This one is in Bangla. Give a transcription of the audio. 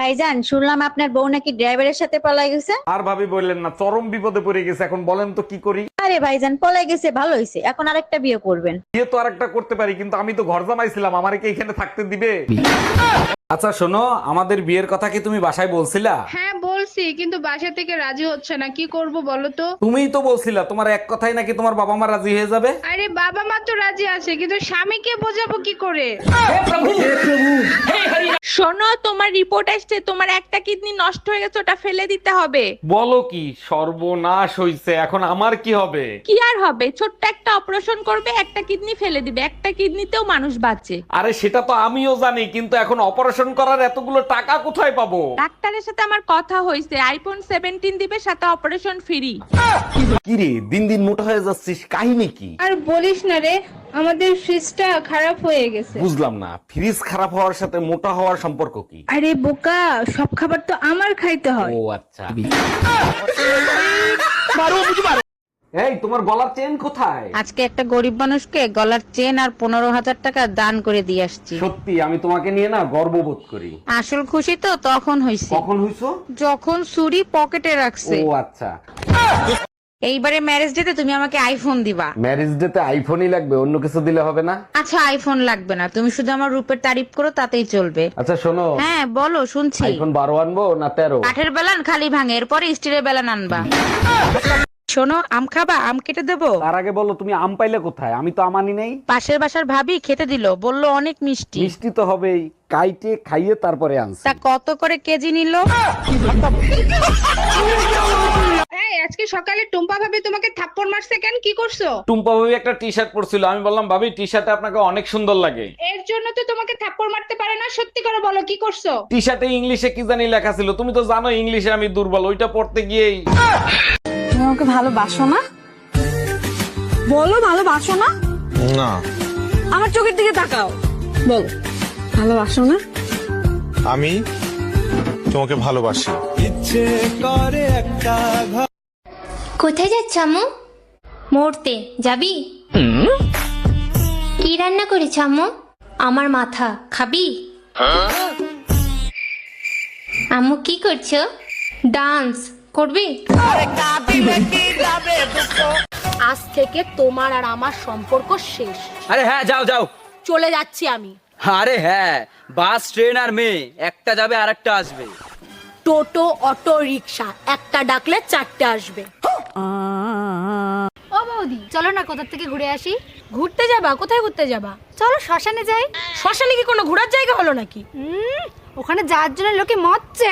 ভাইজান, শুনলাম আপনার বউ নাকি ড্রাইভারের সাথে পলাই গেছে। আর ভাবি বললেন না, চরম বিপদে পড়ে গেছে। এখন বলেন তো কি করি? আরে ভাইজান, পলাই গেছে ভালো হয়েছে, এখন আরেকটা বিয়ে করবেন। বিয়ে তো আরেকটা করতে পারি, কিন্তু আমি তো ঘর জামাইছিলাম, আমারে কি এখানে থাকতে দিবে? আচ্ছা শোনো, আমাদের বিয়ের কথা কি তুমি বাসায় বলছিলা? হ্যাঁ বলছি, কিন্তু বাসা থেকে রাজি হচ্ছে না, কি করব বলো তো? তুমিই তো বলছিলা তোমার এক কথাই নাকি তোমার বাবা মা রাজি হয়ে যাবে। আরে বাবা মা তো রাজি আছে, কিন্তু স্বামীকে বোঝাবো কি করে? শোনো, তোমার রিপোর্ট আসছে, তোমার একটা কিডনি নষ্ট হয়ে গেছে, ওটা ফেলে দিতে হবে। বলো কি, সর্বনাশ হইছে, এখন আমার কি হবে? কি আর হবে, ছোট্ট একটা অপারেশন করবে, একটা কিডনি ফেলে দিবে, একটা কিডনিতেও মানুষ বাঁচে। আরে সেটা তো আমিও জানি, কিন্তু এখন অপারেশন করার এতগুলো টাকা কোথায় পাবো? ডাক্তারের সাথে আমার কথা হয়েছে, আইফোন 17 দিবে, সাথে অপারেশন ফ্রি। কিরে, দিন দিন মোটা হয়ে যাচ্ছিস, কাহিনী কি? আর বলিস না রে, আমাদের ফ্রিজটা খারাপ হয়ে গেছে। বুঝলাম না, ফ্রিজ খারাপ হওয়ার সাথে মোটা হওয়ার সম্পর্ক কি? আরে বোকা, সব খাবার তো আমার খাইতে হয়। ও আচ্ছা। এই তোমার গলার চেন কোথায়? আজকে একটা গরিব মানুষকে গলার চেন আর 15,000 টাকা দান করে দিয়ে আসছি। সত্যি আমি তোমাকে নিয়ে না গর্ববোধ করি। আসল খুশি তো তখন হইছে কখন হইছো? যখন চুরি পকেটে রাখছে। ও আচ্ছা। এইবারে ম্যারেজ ডেতে তুমি আমাকে আইফোন দিবা। ম্যারেজ ডেতে আইফোনই লাগবে, অন্য কিছু দিলে হবে না? আচ্ছা, আইফোন লাগবে না, তুমি শুধু আমার রূপের তারিফ করো, তাতেই চলবে। আচ্ছা শোনো, হ্যাঁ বলো, শুনছি। আইফোন 12 আনবো না 13? কাঠের বেলান খালি ভাঙে, এরপরে স্টিলের বেলান আনবা। শোনো, আম খাবা? আম কেটে দেবো? তার আগে বলো তুমি আম পাইলে কোথায়? আমি তো আম আনি নাই। পাশের বাসার ভাবি খেতে দিল, বললো অনেক মিষ্টি। মিষ্টি তো হবেই, কাইটে খাইয়ে তারপরে আনছি। তা কত করে কেজি নিল? এই আজকে সকালে টুম্পা ভাবি তোমাকে থাপ্পড় মারছে কেন? কি করছো? টুম্পা ভাবি একটা টি শার্ট পরছিল, আমি বললাম ভাবি টি শার্টে আপনাকে অনেক সুন্দর লাগে। এর জন্য তো তোমাকে থাপ্পড় মারতে পারে না, সত্যি করে বলো কি করছো? টি শার্টে ইংলিশে কি জানি লেখা ছিল, তুমি তো জানো ইংলিশে আমি দুর্বল, ওইটা পড়তে গিয়েই। তুমি আমাকে ভালোবাসো না? বলো, ভালোবাসো না? না, আমার চোখের দিকে তাকাও, বলো ভালোবাসো না? আমি তোমাকে ভালোবাসি। কোথায় যাচ্ছ আম্মু? মরতে যাবি? কি রান্না করেছ আম্মু? আমার মাথা খাবি? আম্মু কি করছো? ডান্স করবি? আজ থেকে তোমার আর আমার সম্পর্ক শেষ। আরে হ্যাঁ, যাও যাও। চলে যাচ্ছি আমি। আরে হ্যাঁ, বাস ট্রেন আর মেয়ে, একটা যাবে আর একটা আসবে। টোটো অটো রিক্সা, একটা ডাকলে 4টে আসবে। ও বৌদি, চলো না কোথা থেকে ঘুরে আসি। ঘুরতে যাবা? কোথায় ঘুরতে যাবা? চলো শ্মশানে যাই। শ্মশানে কি কোনো ঘোরার জায়গা হলো নাকি? ওখানে যাওয়ার জন্য লোকে মরছে।